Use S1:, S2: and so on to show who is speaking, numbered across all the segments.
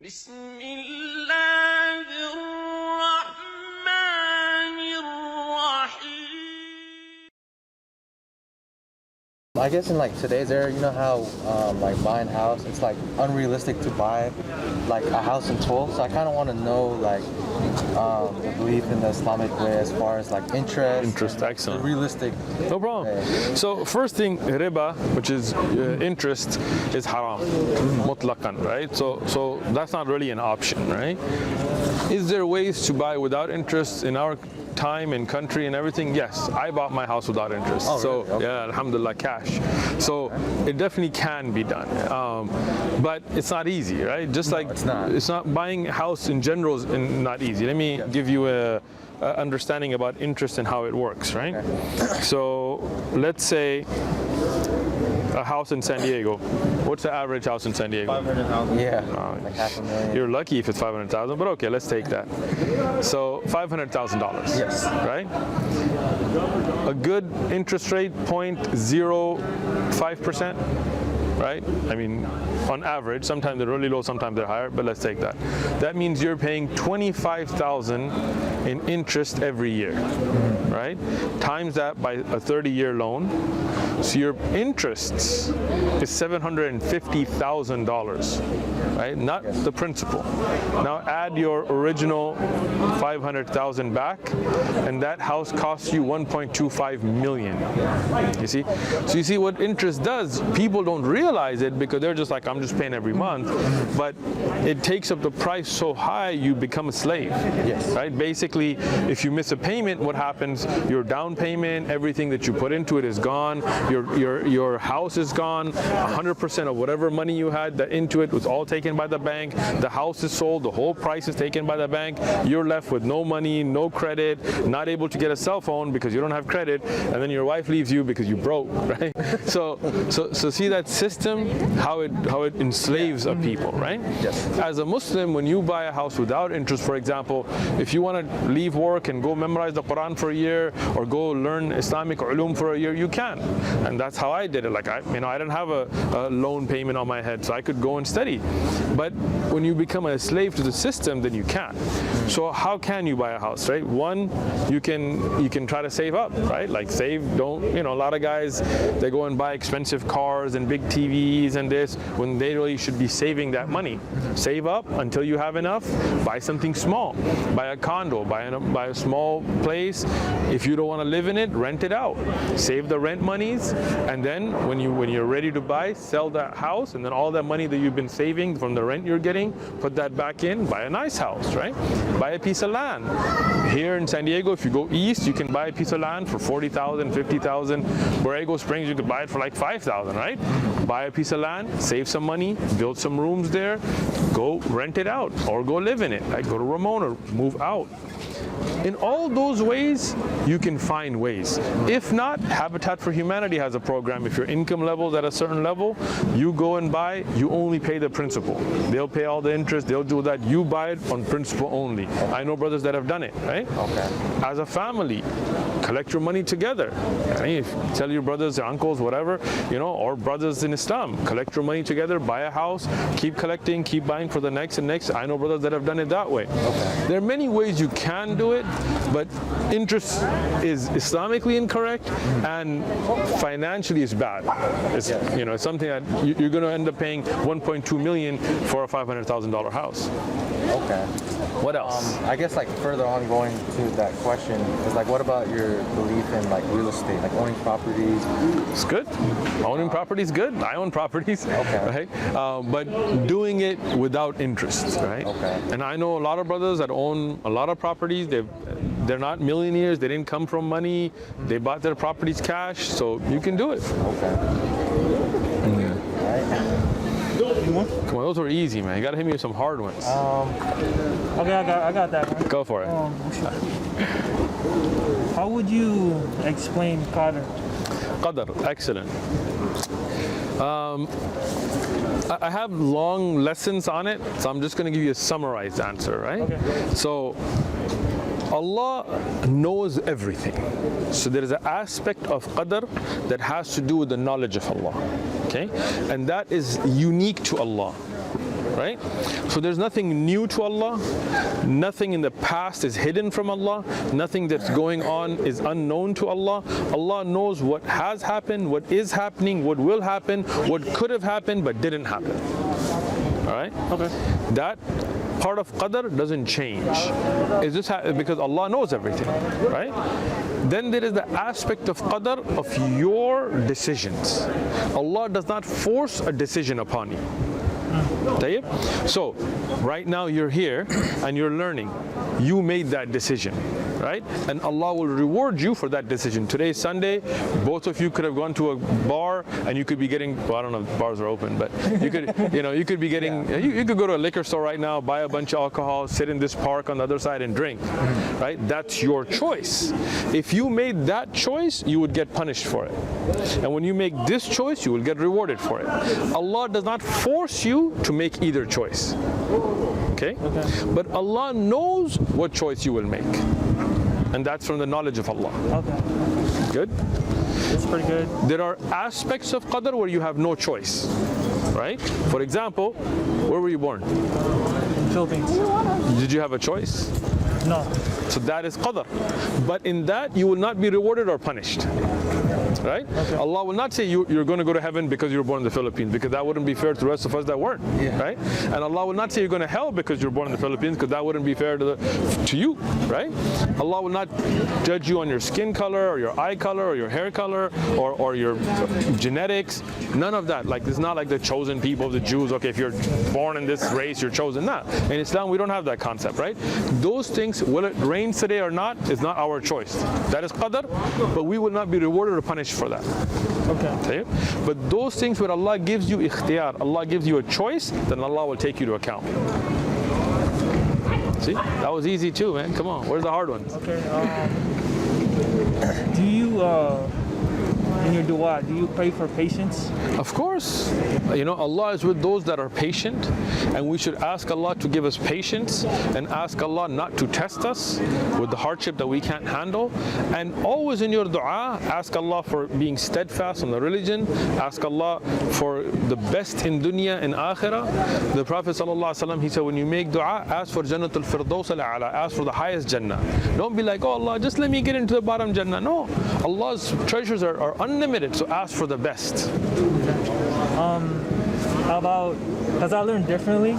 S1: بسم الله الرحمن الرحيم.
S2: I guess in like today's era, you know how like buying a house, it's like unrealistic to buy like a house in total. So I kind of want to know like the belief in the Islamic way as far as like interest,
S3: excellent.
S2: Realistic.
S3: No problem.
S2: way.
S3: So first thing, riba, which is interest, is haram, mutlaqan, right? So that's not really an option, right? Is there ways to buy without interest in our time and country and everything? Yes, I bought my house without interest.
S2: Oh,
S3: so
S2: really? Okay.
S3: yeah, alhamdulillah, cash. So it definitely can be done, but it's not easy, right? Just like it's not buying a house in general is not easy. Let me give you a understanding about interest and how it works, right?
S2: Okay.
S3: So let's say a house in San Diego. What's the average house in San Diego?
S2: 500,000. Yeah, like $500,000.
S3: You're lucky if it's 500,000, but okay, let's take that. So $500,000.
S2: Yes.
S3: Right? A good interest rate, 0.05%, right? I mean, on average, sometimes they're really low, sometimes they're higher, but let's take that. That means you're paying $25,000 in interest every year, right? Times that by a 30-year loan. So your interest is $750,000, right? Not the principal. Now add your original $500,000 back, and that house costs you $1.25 million. You see? So you see what interest does. People don't realize it because they're just like, I'm just paying every month, but it takes up the price so high you become a slave.
S2: Yes.
S3: Right? Basically, if you miss a payment, what happens? Your down payment, everything that you put into it is gone. Your house is gone. 100% of whatever money you had into it was all taken by the bank. The house is sold. The whole price is taken by the bank. You're left with no money, no credit, not able to get a cell phone because you don't have credit, and then your wife leaves you because you broke, right? So see that system, how it enslaves a people, right?
S2: Yes.
S3: As a Muslim, when you buy a house without interest, for example, if you want to leave work and go memorize the Quran for a year or go learn Islamic ulum for a year, you can. And that's how I did it. Like I didn't have a loan payment on my head, so I could go and study. But when you become a slave to the system, then you can't. So how can you buy a house, right? One, you can try to save up, right? Like save, don't, a lot of guys, they go and buy expensive cars and big TVs and this, when they really should be saving that money. Save up until you have enough, buy something small, buy a condo, buy a small place. If you don't want to live in it, rent it out. Save the rent monies, and then when you're ready to buy, sell that house, and then all that money that you've been saving from the rent you're getting, put that back in, buy a nice house, right? Buy a piece of land. Here in San Diego, if you go east, you can buy a piece of land for $40,000, $50,000. Borrego Springs, you could buy it for like $5,000, right? Buy a piece of land, save some money, build some rooms there, go rent it out, or go live in it, right? Go to Ramona, move out. In all those ways, you can find ways. If not, Habitat for Humanity has a program. If your income level is at a certain level, you go and buy, you only pay the principal. They'll pay all the interest, they'll do that. You buy it on principal only. I know brothers that have done it, right?
S2: Okay.
S3: As a family, collect your money together. Right? Tell your brothers, your uncles, whatever, or brothers in Islam, collect your money together, buy a house, keep collecting, keep buying for the next and next. I know brothers that have done it that way.
S2: Okay.
S3: There are many ways you can do it, but interest is Islamically incorrect and financially is bad. It's, it's something that you're going to end up paying $1.2 million for a $500,000 house.
S2: Okay.
S3: What else?
S2: I guess like further on going to that question is like, what about your belief in like real estate, like owning properties?
S3: It's good. Owning property is good. I own properties.
S2: Okay.
S3: Right? But doing it without interest, right?
S2: Okay.
S3: And I know a lot of brothers that own a lot of properties. They're not millionaires. They didn't come from money. They bought their properties cash. So you can do it.
S2: Okay.
S3: Come on, those were easy, man. You gotta hit me with some hard ones.
S4: Okay, I got that one.
S3: Go for it.
S4: How would you explain qadr?
S3: Qadr, excellent. I have long lessons on it, so I'm just going to give you a summarized answer, right?
S4: Okay.
S3: So, Allah knows everything. So there is an aspect of qadr that has to do with the knowledge of Allah, okay? And that is unique to Allah. right? So there's nothing new to Allah, nothing in the past is hidden from Allah, nothing that's going on is unknown to Allah. Allah knows what has happened, what is happening, what will happen, what could have happened but didn't happen. All right?
S4: Okay.
S3: That part of qadr doesn't change. Is this because Allah knows everything, right? Then there is the aspect of qadr of your decisions. Allah does not force a decision upon you. So right now you're here and you're learning. You made that decision, right? And Allah will reward you for that decision. Today is Sunday. Both of you could have gone to a bar and you could be getting, well, I don't know if bars are open, but you could, you could be getting, you could go to a liquor store right now, buy a bunch of alcohol, sit in this park on the other side and drink, right? That's your choice. If you made that choice, you would get punished for it. And when you make this choice, you will get rewarded for it. Allah does not force you to make either choice. Okay? But Allah knows what choice you will make. And that's from the knowledge of Allah.
S4: Okay.
S3: Good?
S4: That's pretty good.
S3: There are aspects of qadr where you have no choice. Right? For example, where were you born?
S4: Philippines.
S3: Did you have a choice?
S4: No.
S3: So that is qadr. But in that you will not be rewarded or punished. Right?
S4: Okay.
S3: Allah will not say you're going to go to heaven because you were born in the Philippines, because that wouldn't be fair to the rest of us that weren't. Right? And Allah will not say you're going to hell because you're born in the Philippines, because that wouldn't be fair to you. Right? Allah will not judge you on your skin color or your eye color or your hair color or your genetics. None of that. Like, it's not like the chosen people of the Jews. Okay, if you're born in this race, you're chosen. Nah. In Islam, we don't have that concept. Right? Those things, will it rain today or not, is not our choice. That is qadr, but we will not be rewarded or punished for that. Okay. But those things where Allah gives you ikhtiyar, Allah gives you a choice, then Allah will take you to account. See? That was easy too, man. Come on. Where's the hard ones?
S4: Okay. Do you, in your dua, do you pray for patience?
S3: Of course. Allah is with those that are patient, and we should ask Allah to give us patience and ask Allah not to test us with the hardship that we can't handle. And always in your dua, ask Allah for being steadfast on the religion, ask Allah for the best in dunya and akhirah. The Prophet ﷺ, he said, when you make dua, ask for Jannatul Firdaus al-A'la, ask for the highest Jannah. Don't be like, oh Allah, just let me get into the bottom Jannah. No, Allah's treasures are unlimited, so ask for the best.
S4: Because I learned differently.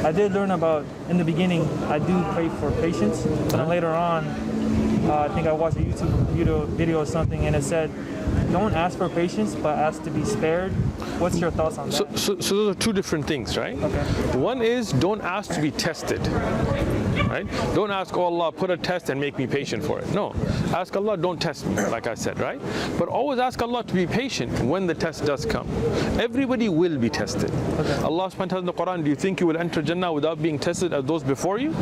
S4: I did learn about, in the beginning, I do pray for patience, but then later on, I think I watched a YouTube video or something, and it said, don't ask for patience, but ask to be spared. What's your thoughts on that?
S3: So those are two different things, right?
S4: Okay.
S3: One is, don't ask to be tested. Right? Don't ask, oh Allah, put a test and make me patient for it. No. Ask Allah, don't test me, like I said, right? But always ask Allah to be patient when the test does come. Everybody will be tested.
S4: Okay.
S3: Allah subhanahu wa ta'ala in the Quran, do you think you will enter Jannah without being tested as those before you?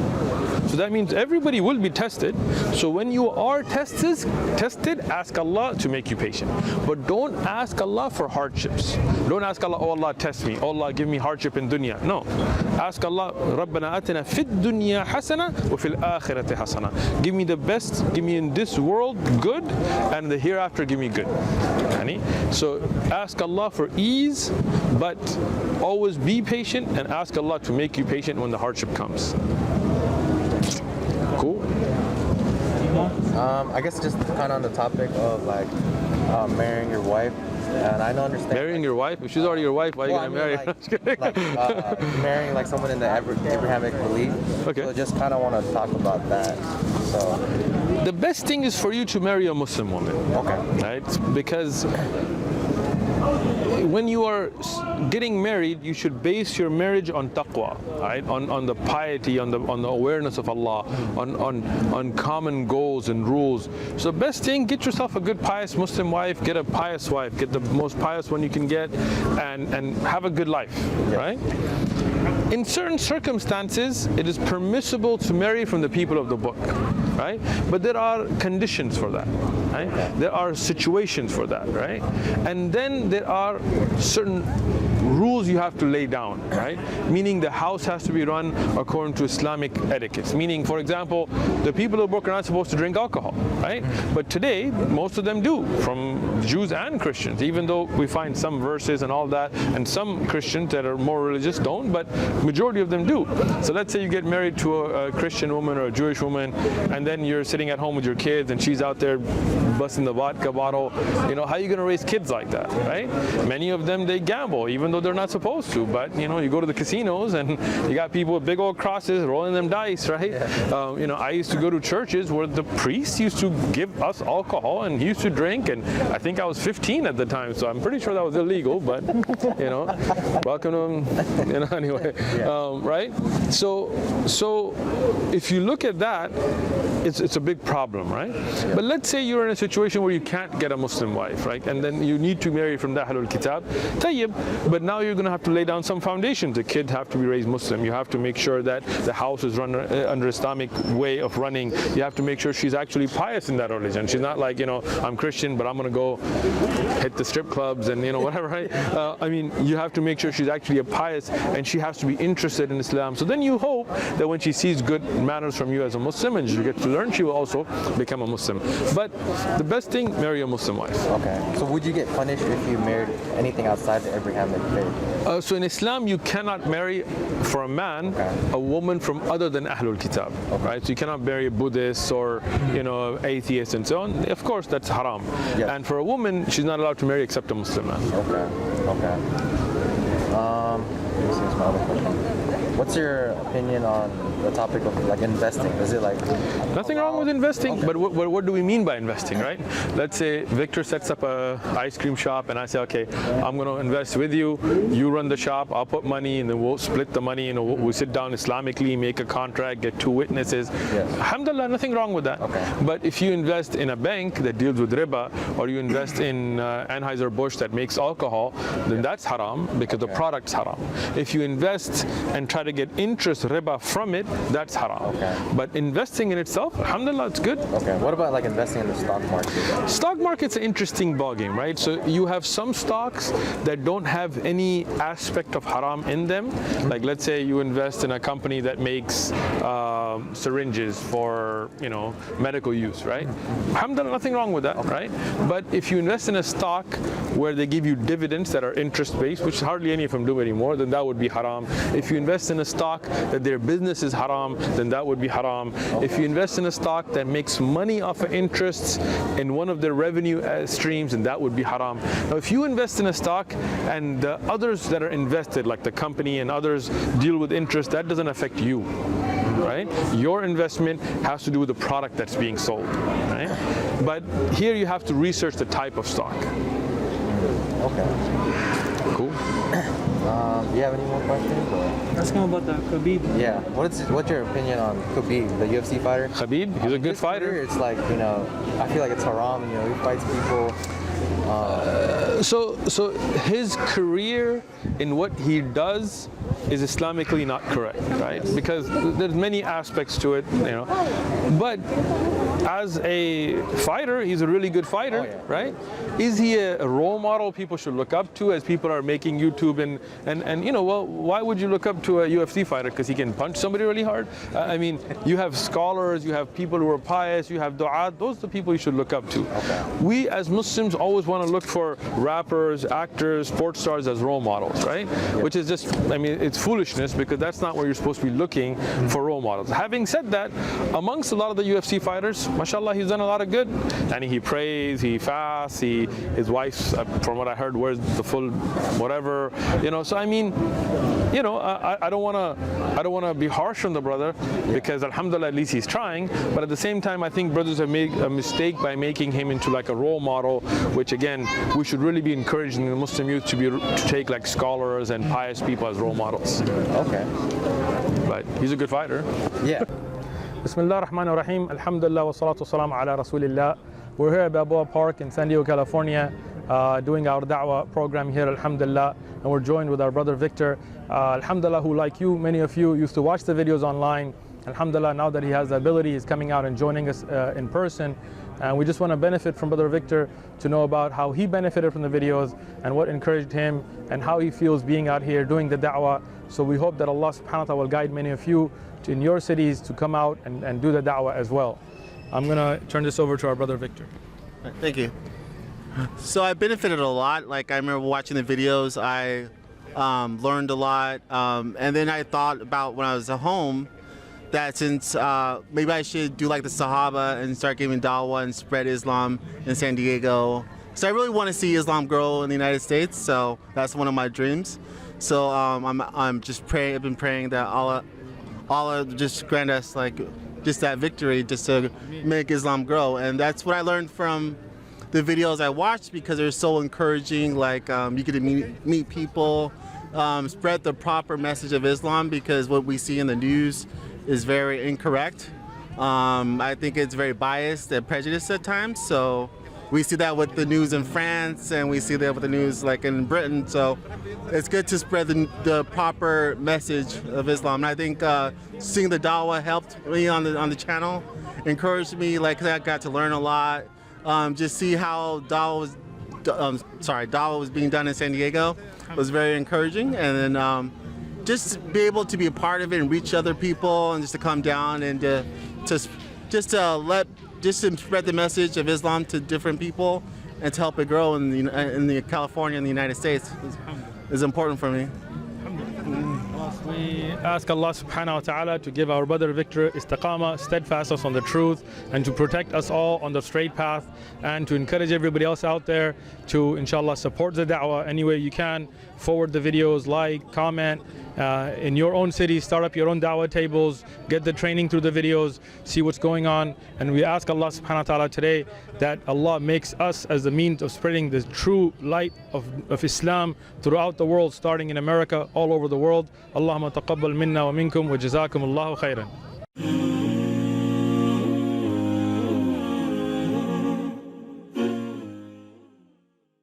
S3: So that means everybody will be tested. So when you are tested, ask Allah to make you patient. But don't ask Allah for hardships. Don't ask Allah, oh Allah, test me. Oh Allah, give me hardship in dunya. No. Ask Allah, Rabbana atina fid dunya hasana wa fil akhirati hasana. Give me the best, give me in this world good, and in the hereafter give me good. So ask Allah for ease, but always be patient and ask Allah to make you patient when the hardship comes. Cool.
S2: I guess just kind of on the topic of like marrying your wife, and I don't understand.
S3: Marrying your wife? If she's already your wife, why are you gonna marry her?
S2: Marrying like someone in the Abrahamic belief.
S3: Okay.
S2: So just kind of want to talk about that. So
S3: the best thing is for you to marry a Muslim woman.
S2: Okay.
S3: Right? Because when you are getting married, you should base your marriage on taqwa, right? On the piety, on the awareness of Allah, on common goals and rules. So the best thing, get yourself a good pious Muslim wife, get a pious wife, get the most pious one you can get, and have a good life, right? In certain circumstances, it is permissible to marry from the people of the book, right? But there are conditions for that, right? There are situations for that, right? And then there are certain rules you have to lay down, right? Meaning the house has to be run according to Islamic etiquettes. Meaning, for example, the people of the book are not supposed to drink alcohol, right? But today, most of them do, from Jews and Christians, even though we find some verses and all that, and some Christians that are more religious don't, but majority of them do. So let's say you get married to a Christian woman or a Jewish woman, and then you're sitting at home with your kids and she's out there busting the vodka bottle. You know, how are you going to raise kids like that, right? Many of them, they gamble, even though they're not supposed to. But, you know, you go to the casinos and you got people with big old crosses rolling them dice, right? Yeah. You know, I used to go to churches where the priest used to give us alcohol and he used to drink, and I think I was 15 at the time, so I'm pretty sure that was illegal, but, you know, welcome to them, you know, anyway, right? So if you look at that, it's a big problem, right? Yeah. But let's say you're in a situation where you can't get a Muslim wife, right? And then you need to marry from the Ahlul Kitab. Tayyib, but now you're going to have to lay down some foundations. The kid have to be raised Muslim. You have to make sure that the house is run under Islamic way of running. You have to make sure she's actually pious in that religion. She's not like, you know, I'm Christian, but I'm going to go hit the strip clubs and, you know, whatever, right? I mean, you have to make sure she's actually a pious, and she has to be interested in Islam. So then you hope that when she sees good manners from you as a Muslim and she gets to learn, she will also become a Muslim. But the best thing, marry a Muslim wife.
S2: Okay. So would you get punished if you married anything outside the Abrahamic faith?
S3: So in Islam, you cannot marry, for a man, a woman from other than Ahlul Kitab, right? So you cannot marry a Buddhist or, you know, atheist and so on. Of course, that's haram. Yes. And for a woman, she's not allowed to marry except a Muslim man.
S2: Okay. Let me see my other question. What's your opinion on the topic of like investing? Is it like
S3: nothing wrong with investing? Okay. But what do we mean by investing, right? Let's say Victor sets up a ice cream shop, and I say, okay, I'm going to invest with you. You run the shop. I'll put money, and then we'll split the money. You know, we'll sit down Islamically, make a contract, get 2 witnesses. Yes. Alhamdulillah, nothing wrong with that. Okay. But if you invest in a bank that deals with riba, or you invest in Anheuser-Busch that makes alcohol, then that's haram because the product's haram. If you invest and try to get interest riba from it, that's haram. Okay. But investing in itself, alhamdulillah, it's good.
S2: Okay. What about like investing in the stock market?
S3: Stock market's an interesting ballgame, right? So you have some stocks that don't have any aspect of haram in them. Like let's say you invest in a company that makes syringes for, you know, medical use, right? Alhamdulillah, nothing wrong with that, right? But if you invest in a stock where they give you dividends that are interest-based, which hardly any of them do anymore, then that would be haram. If you invest in a stock that their business is haram, then that would be haram. If you invest in a stock that makes money off of interests in one of their revenue streams, then that would be haram. Now, if you invest in a stock and the others that are invested, like the company and others, deal with interest, that doesn't affect you, right? Your investment has to do with the product that's being sold, right? But here you have to research the type of stock.
S2: Okay.
S3: Cool.
S2: Do you have any more questions? Or?
S4: Asking about the Khabib.
S2: Yeah. What's your opinion on Khabib, the UFC fighter?
S3: Khabib, he's a good fighter.
S2: Career, it's like, you know, I feel like it's haram. You know, he fights people.
S3: So his career in what he does is Islamically not correct, right? Because there's many aspects to it, you know. But as a fighter, he's a really good fighter, right? Is he a role model people should look up to as people are making YouTube and you know, well, why would you look up to a UFC fighter? Because he can punch somebody really hard? I mean, you have scholars, you have people who are pious, you have du'at, those are the people you should look up to. Okay. We as Muslims always want to look for rappers, actors, sports stars as role models, right? Which is just, I mean, it's foolishness because that's not where you're supposed to be looking for role models. Having said that, amongst a lot of the UFC fighters, mashallah, he's done a lot of good. And he prays, he fasts, his wife, from what I heard, wears the full whatever, you know. So I mean, you know, I don't want to be harsh on the brother because alhamdulillah, at least he's trying. But at the same time, I think brothers have made a mistake by making him into like a role model, which again, we should really be encouraging the Muslim youth to take like scholars and pious people as role models.
S2: Okay.
S3: But he's a good fighter.
S2: Yeah.
S5: Bismillah ar-Rahman ar-Rahim. Alhamdulillah wa salatu salam ala Rasulillah. We're here at Balboa Park in San Diego, California, doing our da'wah program here, alhamdulillah. And we're joined with our brother Victor, alhamdulillah, who like you, many of you used to watch the videos online Alhamdulillah, now that he has the ability, he's coming out and joining us in person. And we just want to benefit from Brother Victor to know about how he benefited from the videos and what encouraged him and how he feels being out here doing the da'wah. So we hope that Allah subhanahu wa ta'ala will guide many of you in your cities to come out and do the da'wah as well. I'm going to turn this over to our Brother Victor.
S6: Thank you. So I benefited a lot. Like I remember watching the videos, I learned a lot. And then I thought about when I was at home, that since maybe I should do like the Sahaba and start giving dawah and spread Islam in San Diego. So I really want to see Islam grow in the United States. So that's one of my dreams. So I'm just praying. I've been praying that Allah just grant us like just that victory, just to make Islam grow. And that's what I learned from the videos I watched, because they're so encouraging. Like you get to meet people, spread the proper message of Islam, because what we see in the news is very incorrect. I think it's very biased and prejudiced at times. So we see that with the news in France, and we see that with the news like in Britain. So it's good to spread the proper message of Islam. And I think seeing the dawah helped me on the channel, encouraged me. Like I got to learn a lot. Just see how dawah was being done in San Diego was very encouraging. And then just be able to be a part of it and reach other people, and just to come down and to spread the message of Islam to different people, and to help it grow in the California and the United States is important for me.
S5: We ask Allah subhanahu wa ta'ala to give our brother Victor istiqamah, steadfastness on the truth, and to protect us all on the straight path, and to encourage everybody else out there to inshallah support the da'wah any way you can. Forward the videos, like, comment. In your own city, start up your own da'wah tables, get the training through the videos, see what's going on. And we ask Allah subhanahu wa ta'ala today that Allah makes us as the means of spreading the true light of Islam throughout the world, starting in America, all over the world. Allahumma taqabbal minna wa minkum wa jazakum Allahu khairan.